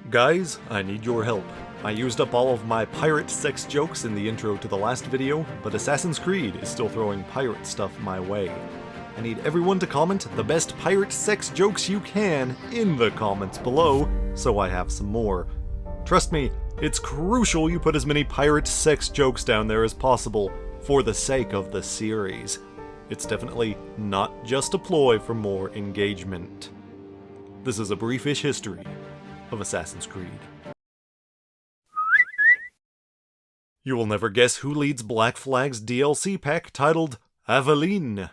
Guys, I need your help. I used up all of my pirate sex jokes in the intro to the last video, but Assassin's Creed is still throwing pirate stuff my way. I need everyone to comment the best pirate sex jokes you can in the comments below, so I have some more. Trust me, it's crucial you put as many pirate sex jokes down there as possible, for the sake of the series. It's definitely not just a ploy for more engagement. This is a briefish history of Assassin's Creed. You will never guess who leads Black Flag's DLC pack titled Aveline.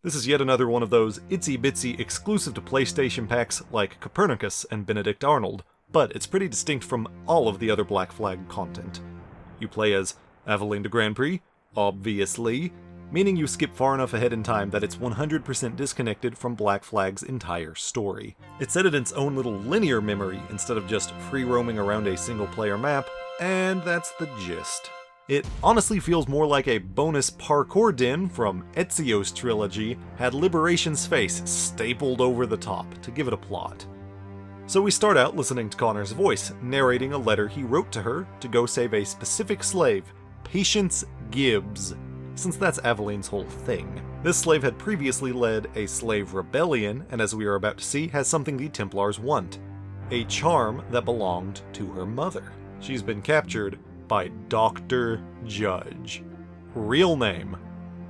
This is yet another one of those itsy-bitsy exclusive to PlayStation packs like Copernicus and Benedict Arnold, but it's pretty distinct from all of the other Black Flag content. You play as Aveline de Grand Prix, obviously, meaning you skip far enough ahead in time that it's 100% disconnected from Black Flag's entire story. It's set in its own little linear memory instead of just free roaming around a single-player map, and that's the gist. It honestly feels more like a bonus parkour din from Ezio's trilogy had Liberation's face stapled over the top to give it a plot. So we start out listening to Connor's voice, narrating a letter he wrote to her to go save a specific slave, Patience Gibbs, since that's Aveline's whole thing. This slave had previously led a slave rebellion, and as we are about to see, has something the Templars want, a charm that belonged to her mother. She's been captured by Dr. Judge. Real name.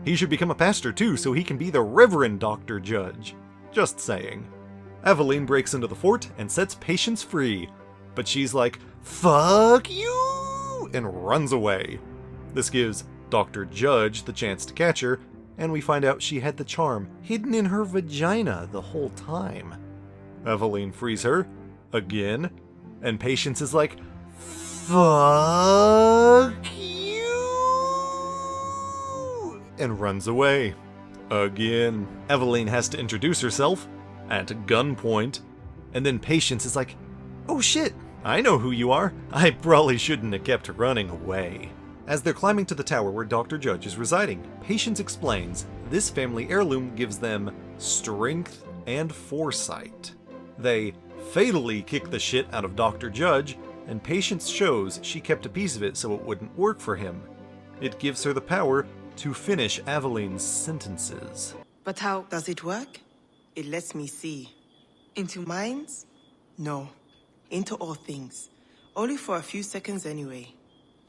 He should become a pastor too, so he can be the Reverend Dr. Judge. Just saying. Aveline breaks into the fort and sets Patience free, but she's like, "Fuck you!" and runs away. This gives Dr. Judge the chance to catch her, and we find out she had the charm hidden in her vagina the whole time. Aveline frees her, again, and Patience is like, "Fuck you!" and runs away. Again. Aveline has to introduce herself at gunpoint, and then Patience is like, "Oh shit, I know who you are. I probably shouldn't have kept running away." As they're climbing to the tower where Dr. Judge is residing, Patience explains this family heirloom gives them strength and foresight. They fatally kick the shit out of Dr. Judge, and Patience shows she kept a piece of it so it wouldn't work for him. It gives her the power to finish Aveline's sentences. But how does it work? It lets me see. Into minds? No. Into all things. Only for a few seconds anyway.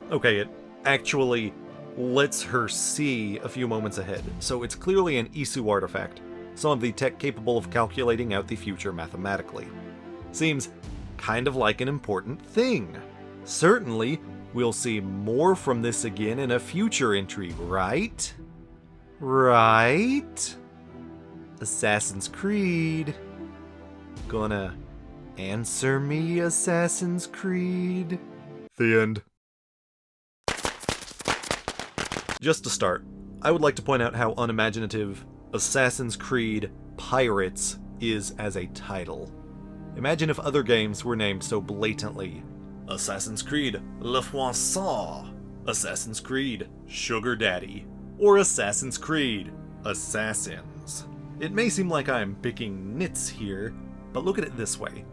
Okay, it actually lets her see a few moments ahead, so it's clearly an Isu artifact, some of the tech capable of calculating out the future mathematically. Seems kind of like an important thing. Certainly, we'll see more from this again in a future entry, right? Right? Assassin's Creed. Gonna answer me, Assassin's Creed? The end. Just to start, I would like to point out how unimaginative Assassin's Creed Pirates is as a title. Imagine if other games were named so blatantly. Assassin's Creed Le Poisson, Assassin's Creed Sugar Daddy, or Assassin's Creed Assassins. It may seem like I'm picking nits here, but look at it this way.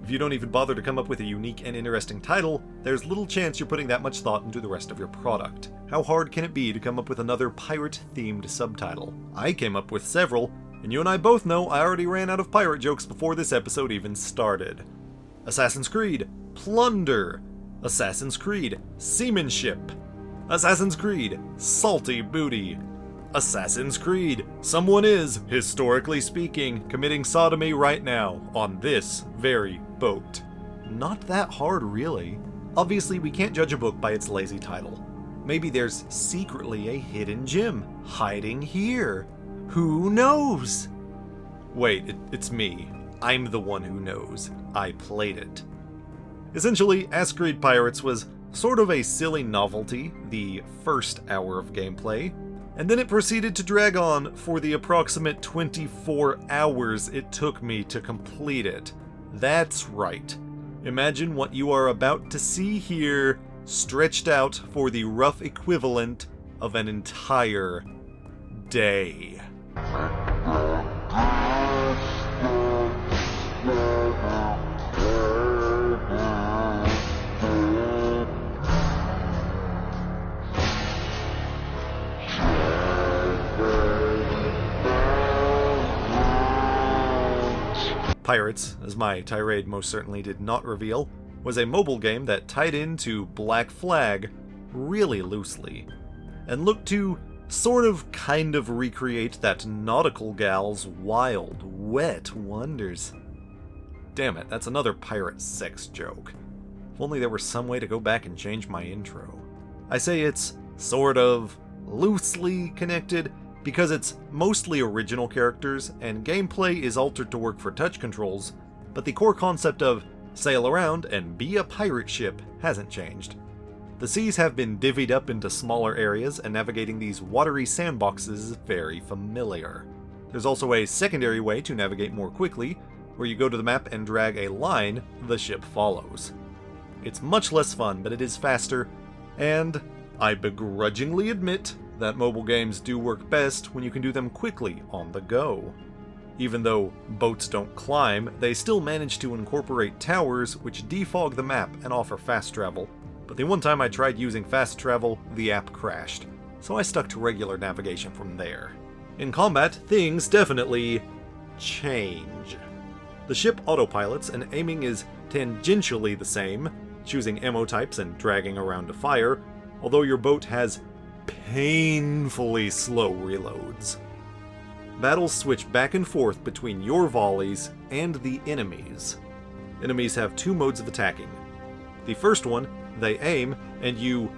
If you don't even bother to come up with a unique and interesting title, there's little chance you're putting that much thought into the rest of your product. How hard can it be to come up with another pirate-themed subtitle? I came up with several, and you and I both know I already ran out of pirate jokes before this episode even started. Assassin's Creed Plunder, Assassin's Creed Seamanship, Assassin's Creed Salty Booty, Assassin's Creed someone is, historically speaking, committing sodomy right now on this very boat. Not that hard, really. Obviously, we can't judge a book by its lazy title. Maybe there's secretly a hidden gem hiding here. Who knows? Wait, it's me. I'm the one who knows. I played it. Essentially, Assassin's Creed Pirates was sort of a silly novelty the first hour of gameplay, and then it proceeded to drag on for the approximate 24 hours it took me to complete it. That's right. Imagine what you are about to see here, stretched out for the rough equivalent of an entire day. Pirates, as my tirade most certainly did not reveal, was a mobile game that tied into Black Flag really loosely, and looked to kind of recreate that nautical gal's wild, wet wonders. Damn it, that's another pirate sex joke. If only there were some way to go back and change my intro. I say it's sort of loosely connected because it's mostly original characters and gameplay is altered to work for touch controls, but the core concept of sail around and be a pirate ship hasn't changed. The seas have been divvied up into smaller areas, and navigating these watery sandboxes is very familiar. There's also a secondary way to navigate more quickly, where you go to the map and drag a line the ship follows. It's much less fun, but it is faster, and I begrudgingly admit that mobile games do work best when you can do them quickly on the go. Even though boats don't climb, they still manage to incorporate towers which defog the map and offer fast travel. But the one time I tried using fast travel, the app crashed, so I stuck to regular navigation from there. In combat, things definitely change. The ship autopilots and aiming is tangentially the same, choosing ammo types and dragging around to fire, although your boat has painfully slow reloads. Battles switch back and forth between your volleys and the enemies. Enemies have two modes of attacking. The first one, they aim, and you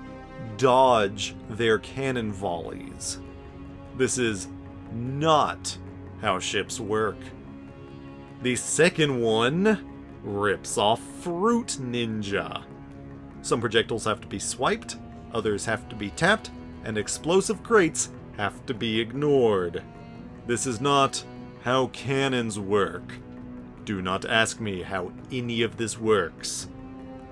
dodge their cannon volleys. This is not how ships work. The second one rips off Fruit Ninja. Some projectiles have to be swiped, others have to be tapped, and explosive crates have to be ignored. This is not how cannons work. Do not ask me how any of this works.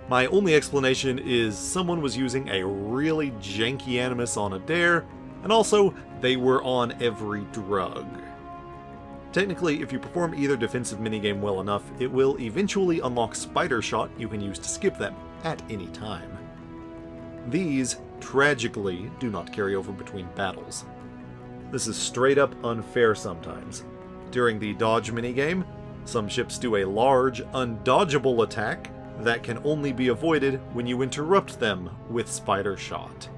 My only explanation is someone was using a really janky animus on a dare, and also they were on every drug. Technically, if you perform either defensive minigame well enough, it will eventually unlock Spider Shot you can use to skip them at any time. These, tragically, do not carry over between battles. This is straight up unfair sometimes. During the dodge minigame, some ships do a large, undodgeable attack that can only be avoided when you interrupt them with Spider Shot.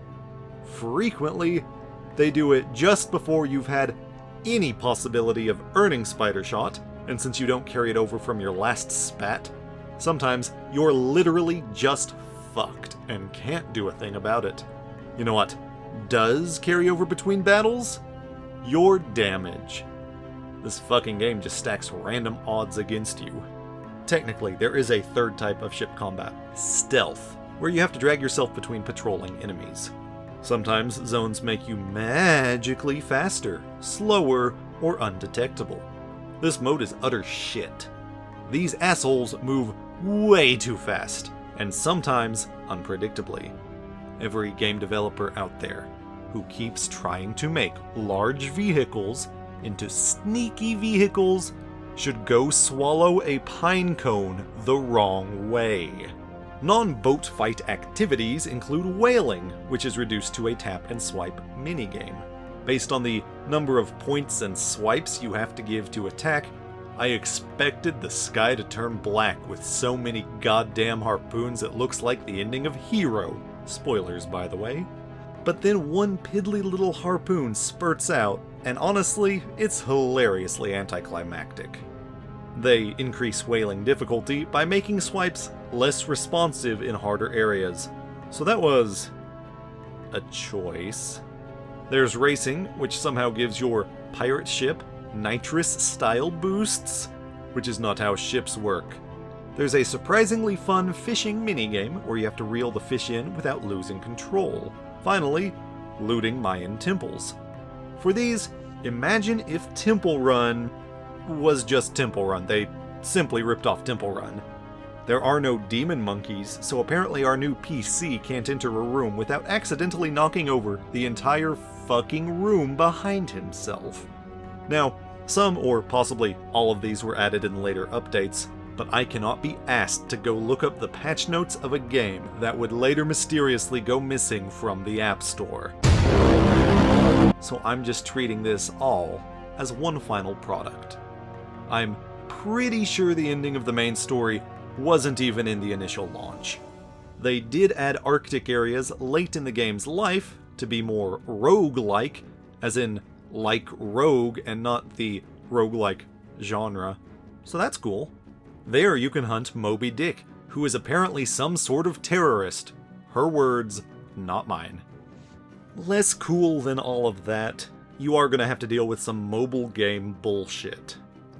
Frequently, they do it just before you've had any possibility of earning Spider Shot, and since you don't carry it over from your last spat, sometimes you're literally just fucked and can't do a thing about it. You know what does carry over between battles? Your damage. This fucking game just stacks random odds against you. Technically, there is a third type of ship combat, stealth, where you have to drag yourself between patrolling enemies. Sometimes zones make you magically faster, slower, or undetectable. This mode is utter shit. These assholes move way too fast, and sometimes unpredictably. Every game developer out there who keeps trying to make large vehicles into sneaky vehicles should go swallow a pine cone the wrong way. Non-boat fight activities include whaling, which is reduced to a tap and swipe minigame. Based on the number of points and swipes you have to give to attack, I expected the sky to turn black with so many goddamn harpoons it looks like the ending of Hero. Spoilers, by the way. But then one piddly little harpoon spurts out, and honestly, it's hilariously anticlimactic. They increase whaling difficulty by making swipes less responsive in harder areas, so that was a choice. There's racing, which somehow gives your pirate ship nitrous-style boosts, which is not how ships work. There's a surprisingly fun fishing minigame where you have to reel the fish in without losing control. Finally, looting Mayan temples. For these, imagine if Temple Run was just Temple Run. They simply ripped off Temple Run. There are no demon monkeys, so apparently our new PC can't enter a room without accidentally knocking over the entire fucking room behind himself. Now, some or possibly all of these were added in later updates, but I cannot be asked to go look up the patch notes of a game that would later mysteriously go missing from the App Store. So I'm just treating this all as one final product. I'm pretty sure the ending of the main story wasn't even in the initial launch. They did add Arctic areas late in the game's life to be more rogue-like, as in like Rogue and not the roguelike genre, so that's cool. There you can hunt Moby Dick, who is apparently some sort of terrorist. Her words, not mine. Less cool than all of that, you are going to have to deal with some mobile game bullshit.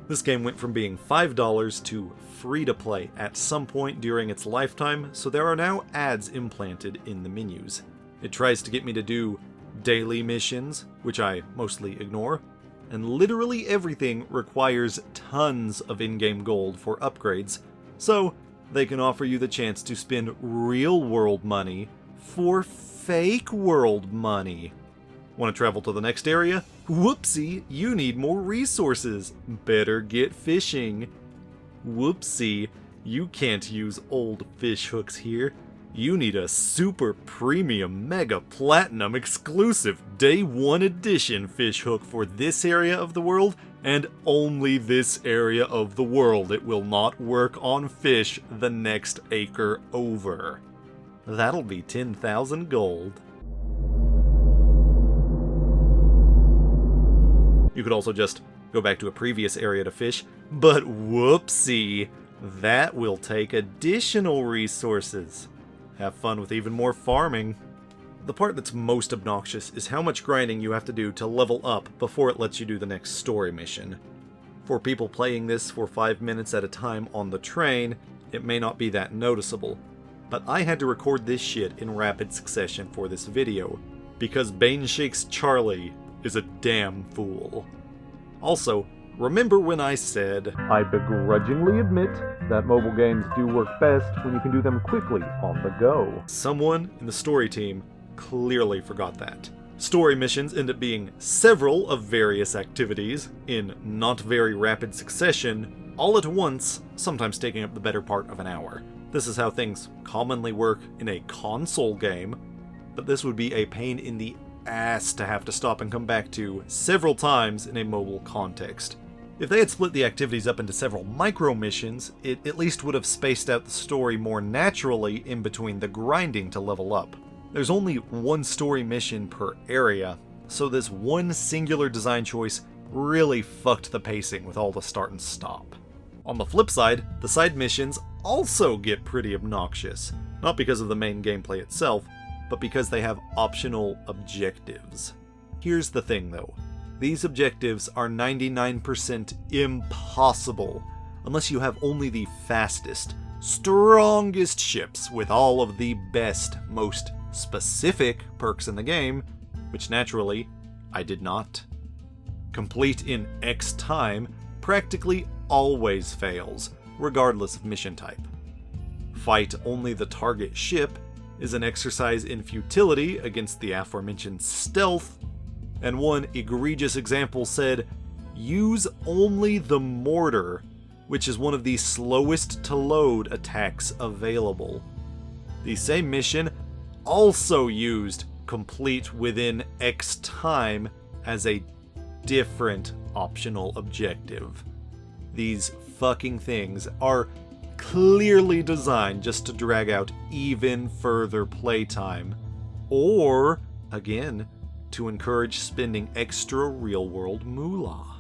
This game went from being $5 to free to play at some point during its lifetime, so there are now ads implanted in the menus. It tries to get me to do daily missions, which I mostly ignore, and literally everything requires tons of in-game gold for upgrades, so they can offer you the chance to spend real-world money for fake world money. Want to travel to the next area? Whoopsie, you need more resources. Better get fishing. Whoopsie, you can't use old fish hooks here. You need a super premium mega platinum exclusive day 1 edition fish hook for this area of the world and only this area of the world. It will not work on fish the next acre over. That'll be 10,000 gold. You could also just go back to a previous area to fish, but whoopsie, that will take additional resources. Have fun with even more farming. The part that's most obnoxious is how much grinding you have to do to level up before it lets you do the next story mission. For people playing this for 5 minutes at a time on the train, it may not be that noticeable, but I had to record this shit in rapid succession for this video, because Baneshake's Charlie is a damn fool. Also, remember when I said, I begrudgingly admit that mobile games do work best when you can do them quickly on the go. Someone in the story team clearly forgot that. Story missions end up being several of various activities, in not very rapid succession, all at once, sometimes taking up the better part of an hour. This is how things commonly work in a console game, but this would be a pain in the ass to have to stop and come back to several times in a mobile context. If they had split the activities up into several micro missions, it at least would have spaced out the story more naturally in between the grinding to level up. There's only one story mission per area, so this one singular design choice really fucked the pacing with all the start and stop. On the flip side, the side missions also get pretty obnoxious, not because of the main gameplay itself, but because they have optional objectives. Here's the thing though, these objectives are 99% impossible unless you have only the fastest, strongest ships with all of the best, most specific perks in the game, which naturally, I did not. Complete in X time practically always fails, regardless of mission type. Fight only the target ship is an exercise in futility against the aforementioned stealth, and one egregious example said, use only the mortar, which is one of the slowest to load attacks available. The same mission also used complete within X time as a different optional objective. These fucking things are clearly designed just to drag out even further playtime, or, again, to encourage spending extra real-world moolah.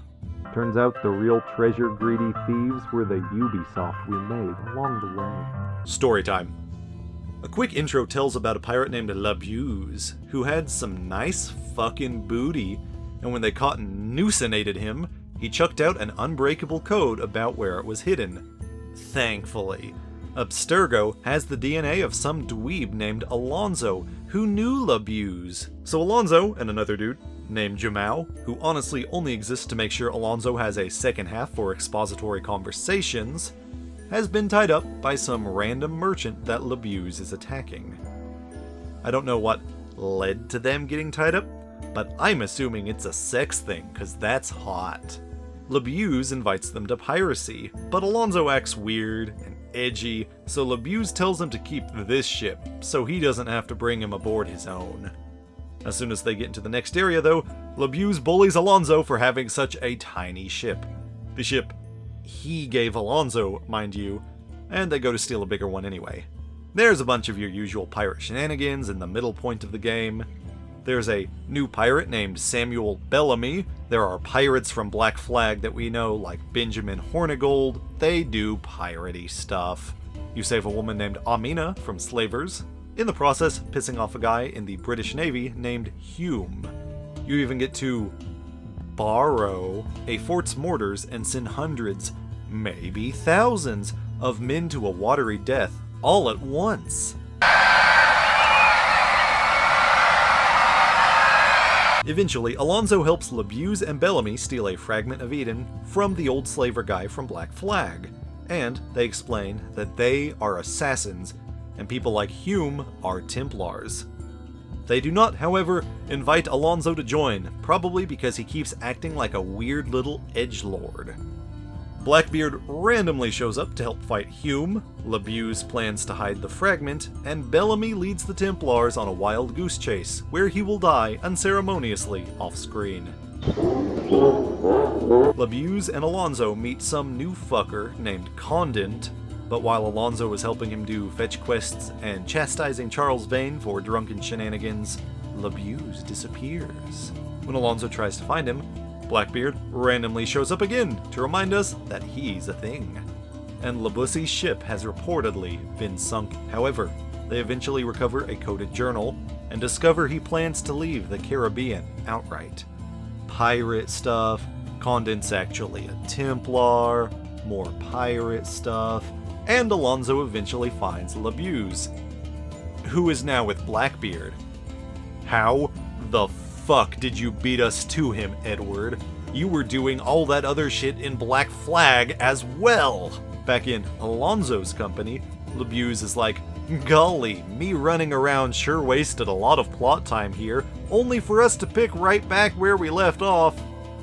Turns out the real treasure-greedy thieves were the Ubisoft we made along the way. Story time. A quick intro tells about a pirate named Labuse, who had some nice fucking booty, and when they caught and nuisinated him, he chucked out an unbreakable code about where it was hidden. Thankfully, Abstergo has the DNA of some dweeb named Alonzo, who knew Labuse. So Alonzo and another dude named Jamau, who honestly only exists to make sure Alonzo has a second half for expository conversations, has been tied up by some random merchant that Labuse is attacking. I don't know what led to them getting tied up, but I'm assuming it's a sex thing, cause that's hot. Labuse invites them to piracy, but Alonso acts weird and edgy, so Labuse tells him to keep this ship, so he doesn't have to bring him aboard his own. As soon as they get into the next area though, Labuse bullies Alonso for having such a tiny ship. The ship he gave Alonso, mind you, and they go to steal a bigger one anyway. There's a bunch of your usual pirate shenanigans in the middle point of the game. There's a new pirate named Samuel Bellamy. There are pirates from Black Flag that we know, like Benjamin Hornigold. They do piratey stuff. You save a woman named Amina from slavers, in the process pissing off a guy in the British Navy named Hume. You even get to borrow a fort's mortars and send hundreds, maybe thousands, of men to a watery death all at once. Eventually, Alonso helps Labuse and Bellamy steal a fragment of Eden from the old slaver guy from Black Flag, and they explain that they are assassins, and people like Hume are Templars. They do not, however, invite Alonso to join, probably because he keeps acting like a weird little edgelord. Blackbeard randomly shows up to help fight Hume, Labuse plans to hide the fragment, and Bellamy leads the Templars on a wild goose chase, where he will die unceremoniously off-screen. Labuse and Alonso meet some new fucker named Condent, but while Alonso is helping him do fetch quests and chastising Charles Vane for drunken shenanigans, Labuse disappears. When Alonso tries to find him, Blackbeard randomly shows up again to remind us that he's a thing. And Labusie's ship has reportedly been sunk. However, they eventually recover a coded journal and discover he plans to leave the Caribbean outright. Pirate stuff, Condent's actually a Templar, more pirate stuff, and Alonso eventually finds Labuse, who is now with Blackbeard. How the fuck did you beat us to him, Edward? You were doing all that other shit in Black Flag as well! Back in Alonso's company, Labuse is like, golly, me running around sure wasted a lot of plot time here, only for us to pick right back where we left off.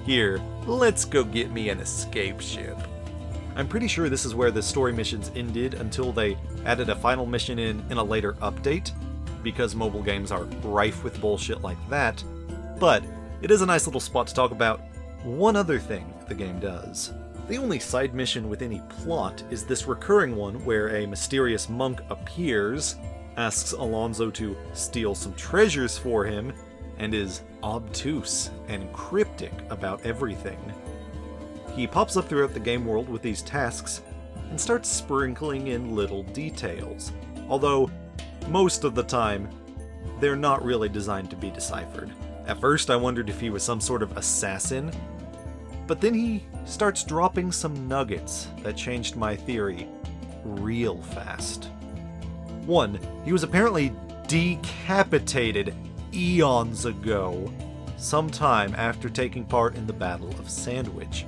Here, let's go get me an escape ship. I'm pretty sure this is where the story missions ended until they added a final mission in a later update, because mobile games are rife with bullshit like that, but it is a nice little spot to talk about one other thing the game does. The only side mission with any plot is this recurring one where a mysterious monk appears, asks Alonso to steal some treasures for him, and is obtuse and cryptic about everything. He pops up throughout the game world with these tasks and starts sprinkling in little details, although most of the time they're not really designed to be deciphered. At first I wondered if he was some sort of assassin, but then he starts dropping some nuggets that changed my theory real fast. 1. He was apparently decapitated eons ago, sometime after taking part in the Battle of Sandwich,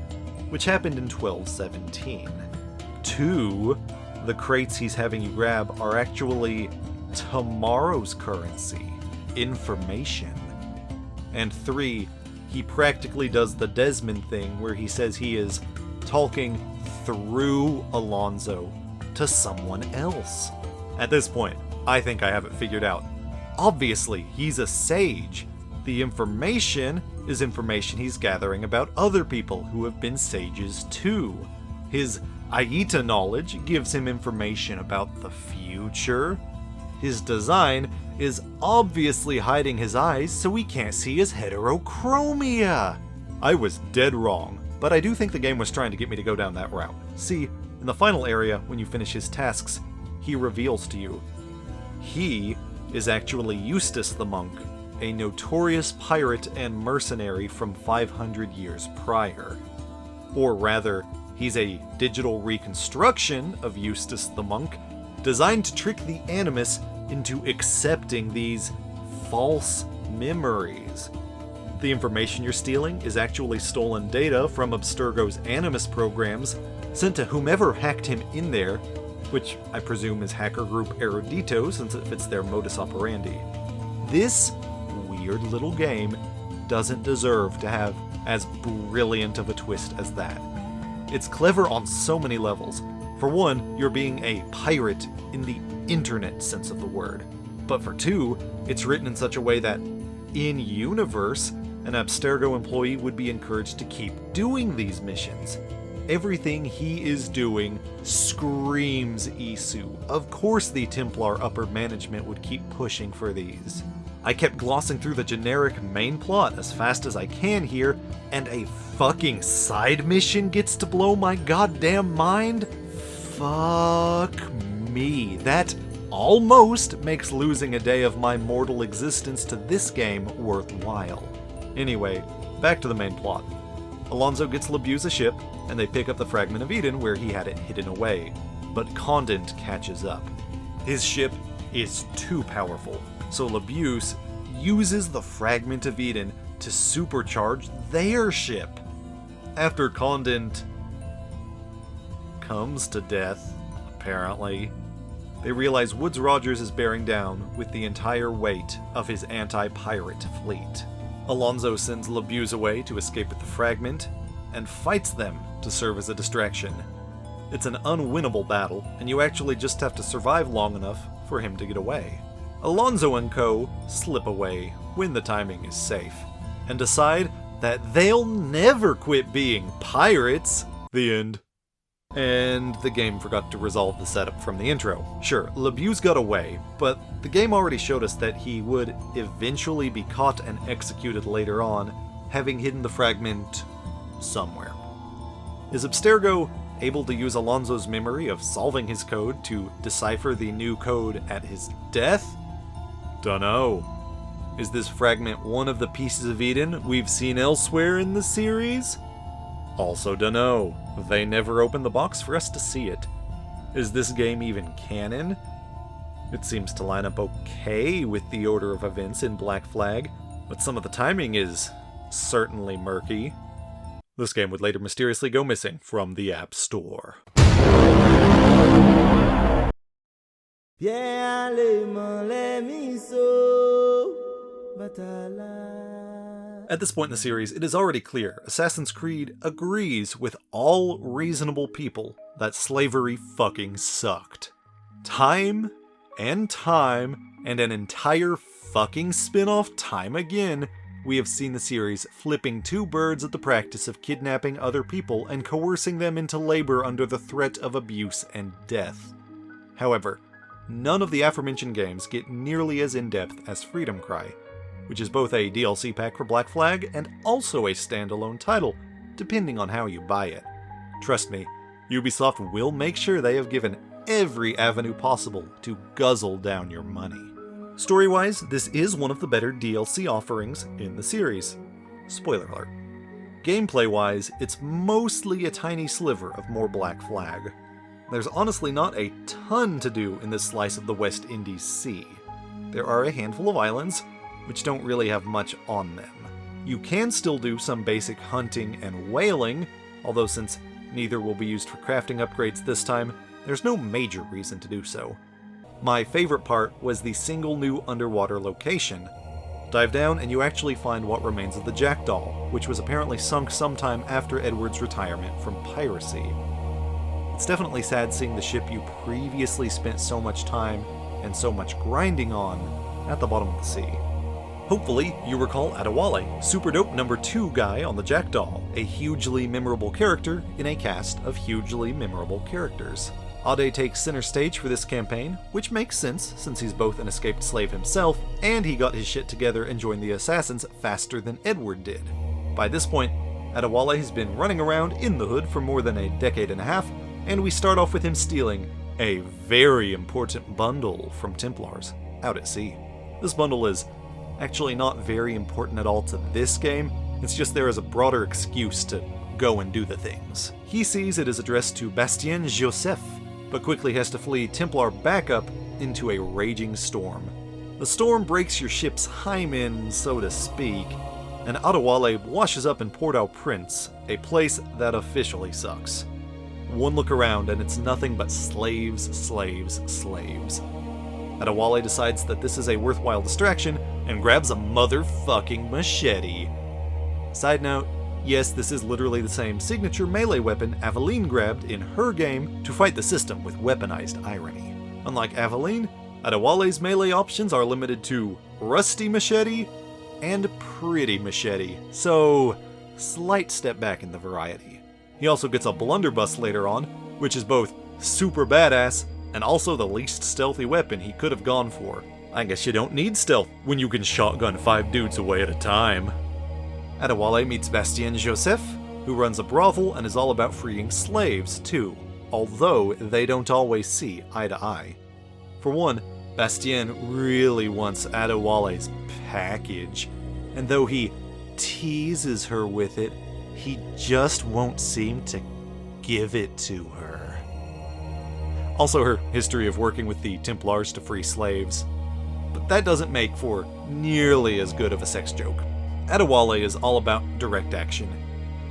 which happened in 1217. 2. The crates he's having you grab are actually tomorrow's currency, information. And 3. He practically does the Desmond thing where he says he is talking through Alonso to someone else. At this point, I think I have it figured out. Obviously, he's a sage. The information is information he's gathering about other people who have been sages too. His Aita knowledge gives him information about the future. His design is obviously hiding his eyes so we can't see his heterochromia. I was dead wrong, but I do think the game was trying to get me to go down that route. See, in the final area, when you finish his tasks, he reveals to you he is actually Eustace the Monk, a notorious pirate and mercenary from 500 years prior. Or rather, he's a digital reconstruction of Eustace the Monk, designed to trick the Animus into accepting these false memories. The information you're stealing is actually stolen data from Abstergo's Animus programs, sent to whomever hacked him in there, which I presume is hacker group Erudito since it fits their modus operandi. This weird little game doesn't deserve to have as brilliant of a twist as that. It's clever on so many levels. For one, you're being a pirate in the internet sense of the word. But for two, it's written in such a way that, in-universe, an Abstergo employee would be encouraged to keep doing these missions. Everything he is doing screams Isu. Of course the Templar upper management would keep pushing for these. I kept glossing through the generic main plot as fast as I can here, and a fucking side mission gets to blow my goddamn mind? Fuck me. That almost makes losing a day of my mortal existence to this game worthwhile. Anyway, back to the main plot. Alonso gets Labue's a ship, and they pick up the Fragment of Eden where he had it hidden away. But Condent catches up. His ship is too powerful, so Labuse uses the Fragment of Eden to supercharge their ship. After Condent comes to death, apparently, they realize Woodes Rogers is bearing down with the entire weight of his anti-pirate fleet. Alonso sends Labuse away to escape with the fragment, and fights them to serve as a distraction. It's an unwinnable battle, and you actually just have to survive long enough for him to get away. Alonso and co. slip away when the timing is safe, and decide that they'll never quit being pirates. The end. And the game forgot to resolve the setup from the intro. Sure, Labuse got away, but the game already showed us that he would eventually be caught and executed later on, having hidden the fragment somewhere. Is Abstergo able to use Alonso's memory of solving his code to decipher the new code at his death? Dunno. Is this fragment one of the pieces of Eden we've seen elsewhere in the series? Also dunno. They never opened the box for us to see it. Is this game even canon? It seems to line up okay with the order of events in Black Flag, but some of the timing is certainly murky. This game would later mysteriously go missing from the App Store. At this point in the series, it is already clear Assassin's Creed agrees with all reasonable people that slavery fucking sucked. Time and an entire fucking spin-off time again, we have seen the series flipping two birds at the practice of kidnapping other people and coercing them into labor under the threat of abuse and death. However, none of the aforementioned games get nearly as in-depth as Freedom Cry, which is both a DLC pack for Black Flag and also a standalone title, depending on how you buy it. Trust me, Ubisoft will make sure they have given every avenue possible to guzzle down your money. Story-wise, this is one of the better DLC offerings in the series. Spoiler alert. Gameplay-wise, it's mostly a tiny sliver of more Black Flag. There's honestly not a ton to do in this slice of the West Indies Sea. There are a handful of islands, which don't really have much on them. You can still do some basic hunting and whaling, although since neither will be used for crafting upgrades this time, there's no major reason to do so. My favorite part was the single new underwater location. Dive down and you actually find what remains of the Jackdaw, which was apparently sunk sometime after Edward's retirement from piracy. It's definitely sad seeing the ship you previously spent so much time and so much grinding on at the bottom of the sea. Hopefully, you recall Adewale, super dope number 2 guy on the Jackdaw, a hugely memorable character in a cast of hugely memorable characters. Ade takes center stage for this campaign, which makes sense since he's both an escaped slave himself and he got his shit together and joined the Assassins faster than Edward did. By this point, Adewale has been running around in the hood for more than a decade and a half, and we start off with him stealing a very important bundle from Templars out at sea. This bundle is actually not very important at all to this game, it's just there as a broader excuse to go and do the things. He sees it is addressed to Bastien Joseph, but quickly has to flee Templar backup into a raging storm. The storm breaks your ship's hymen, so to speak, and Adewale washes up in Port-au-Prince, a place that officially sucks. One look around and it's nothing but slaves, slaves, slaves. Adewale decides that this is a worthwhile distraction and grabs a motherfucking machete. Side note, yes, this is literally the same signature melee weapon Aveline grabbed in her game to fight the system with weaponized irony. Unlike Aveline, Adewale's melee options are limited to rusty machete and pretty machete, so slight step back in the variety. He also gets a blunderbuss later on, which is both super badass and also the least stealthy weapon he could have gone for. I guess you don't need stealth when you can shotgun 5 dudes away at a time. Adewale meets Bastien Joseph, who runs a brothel and is all about freeing slaves too, although they don't always see eye to eye. For one, Bastien really wants Adewale's package, and though he teases her with it, he just won't seem to give it to her. Also, her history of working with the Templars to free slaves. But that doesn't make for nearly as good of a sex joke. Adewale is all about direct action.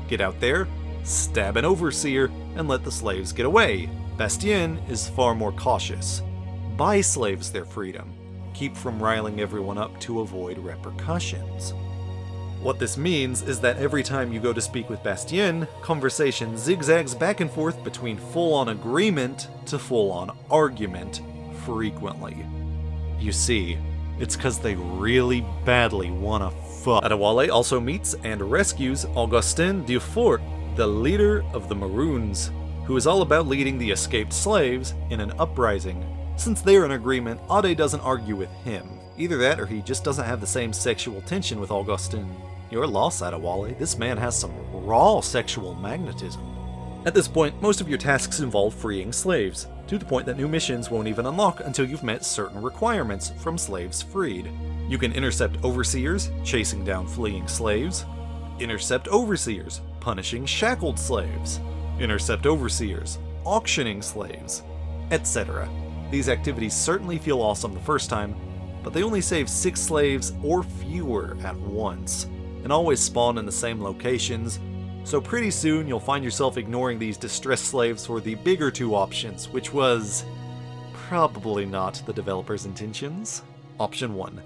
Get out there, stab an overseer, and let the slaves get away. Bastien is far more cautious. Buy slaves their freedom. Keep from riling everyone up to avoid repercussions. What this means is that every time you go to speak with Bastien, conversation zigzags back and forth between full-on agreement to full-on argument, frequently. You see, it's cause they really badly wanna fuck. Adewale also meets and rescues Augustin Dufort, the leader of the Maroons, who is all about leading the escaped slaves in an uprising. Since they're in agreement, Ade doesn't argue with him. Either that or he just doesn't have the same sexual tension with Augustin. Your loss, Adewale. This man has some raw sexual magnetism. At this point, most of your tasks involve freeing slaves, to the point that new missions won't even unlock until you've met certain requirements from slaves freed. You can intercept overseers, chasing down fleeing slaves, intercept overseers, punishing shackled slaves, intercept overseers, auctioning slaves, etc. These activities certainly feel awesome the first time, but they only save 6 slaves or fewer at once, and always spawn in the same locations, so pretty soon you'll find yourself ignoring these distressed slaves for the bigger 2 options, which was probably not the developer's intentions. Option 1.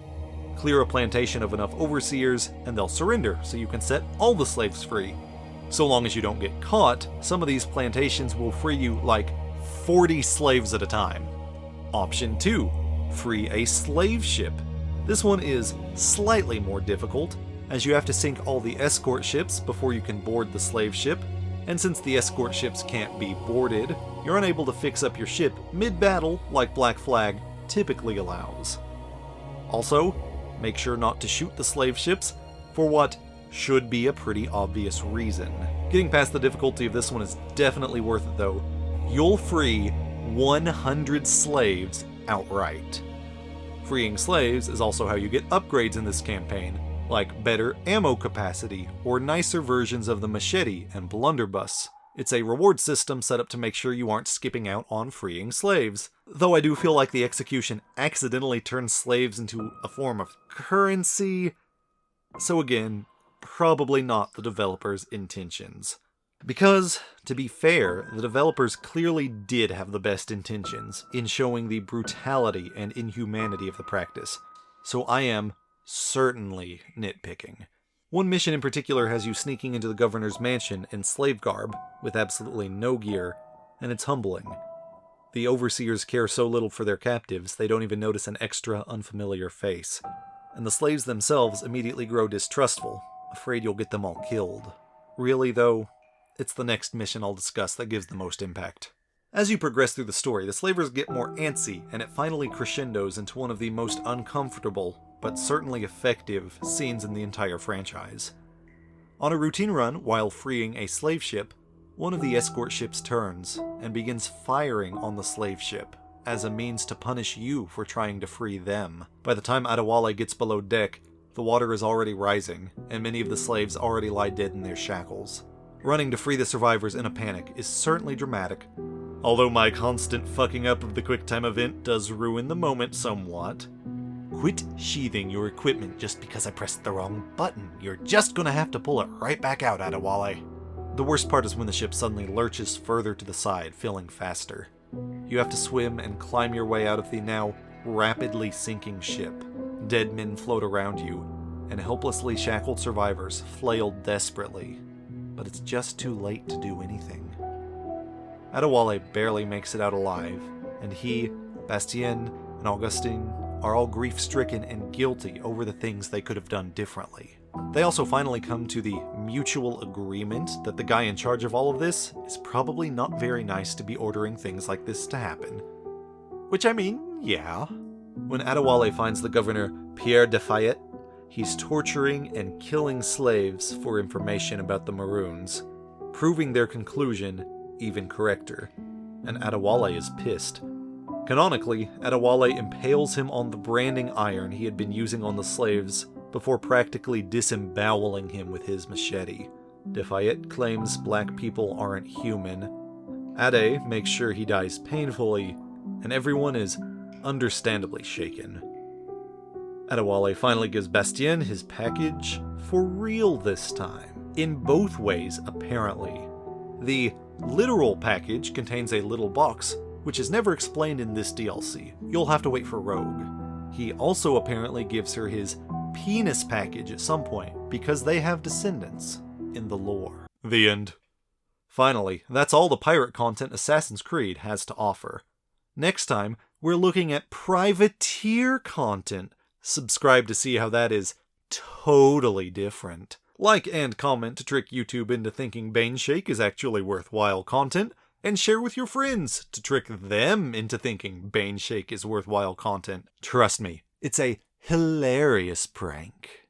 Clear a plantation of enough overseers, and they'll surrender, so you can set all the slaves free. So long as you don't get caught, some of these plantations will free you like 40 slaves at a time. Option 2. Free a slave ship. This one is slightly more difficult, as you have to sink all the escort ships before you can board the slave ship, and since the escort ships can't be boarded, you're unable to fix up your ship mid-battle like Black Flag typically allows. Also, make sure not to shoot the slave ships for what should be a pretty obvious reason. Getting past the difficulty of this one is definitely worth it though. You'll free 100 slaves outright. Freeing slaves is also how you get upgrades in this campaign, like better ammo capacity or nicer versions of the machete and blunderbuss. It's a reward system set up to make sure you aren't skipping out on freeing slaves, though I do feel like the execution accidentally turns slaves into a form of currency, so again, probably not the developer's intentions. Because, to be fair, the developers clearly did have the best intentions in showing the brutality and inhumanity of the practice, so I am certainly nitpicking. One mission in particular has you sneaking into the governor's mansion in slave garb, with absolutely no gear, and it's humbling. The overseers care so little for their captives, they don't even notice an extra, unfamiliar face. And the slaves themselves immediately grow distrustful, afraid you'll get them all killed. Really, though, it's the next mission I'll discuss that gives the most impact. As you progress through the story, the slavers get more antsy, and it finally crescendos into one of the most uncomfortable, but certainly effective, scenes in the entire franchise. On a routine run, while freeing a slave ship, one of the escort ships turns, and begins firing on the slave ship, as a means to punish you for trying to free them. By the time Adewale gets below deck, the water is already rising, and many of the slaves already lie dead in their shackles. Running to free the survivors in a panic is certainly dramatic, although my constant fucking up of the QuickTime event does ruin the moment somewhat. Quit sheathing your equipment just because I pressed the wrong button. You're just gonna have to pull it right back out, Adewale. The worst part is when the ship suddenly lurches further to the side, filling faster. You have to swim and climb your way out of the now rapidly sinking ship. Dead men float around you, and helplessly shackled survivors flail desperately. But it's just too late to do anything. Adewale barely makes it out alive, and he, Bastien, and Augustine are all grief-stricken and guilty over the things they could have done differently. They also finally come to the mutual agreement that the guy in charge of all of this is probably not very nice to be ordering things like this to happen. Which, I mean, yeah. When Adewale finds the governor, Pierre de Fayette, he's torturing and killing slaves for information about the Maroons, proving their conclusion even correcter. And Adewale is pissed. Canonically, Adewale impales him on the branding iron he had been using on the slaves before practically disemboweling him with his machete. De Fayette claims black people aren't human. Ade makes sure he dies painfully, and everyone is understandably shaken. Adewale finally gives Bastien his package, for real this time. In both ways, apparently. The literal package contains a little box, which is never explained in this DLC. You'll have to wait for Rogue. He also apparently gives her his penis package at some point, because they have descendants in the lore. The end. Finally, that's all the pirate content Assassin's Creed has to offer. Next time, we're looking at privateer content. Subscribe to see how that is totally different. Like and comment to trick YouTube into thinking Baneshake is actually worthwhile content, and share with your friends to trick them into thinking Baneshake is worthwhile content. Trust me, it's a hilarious prank.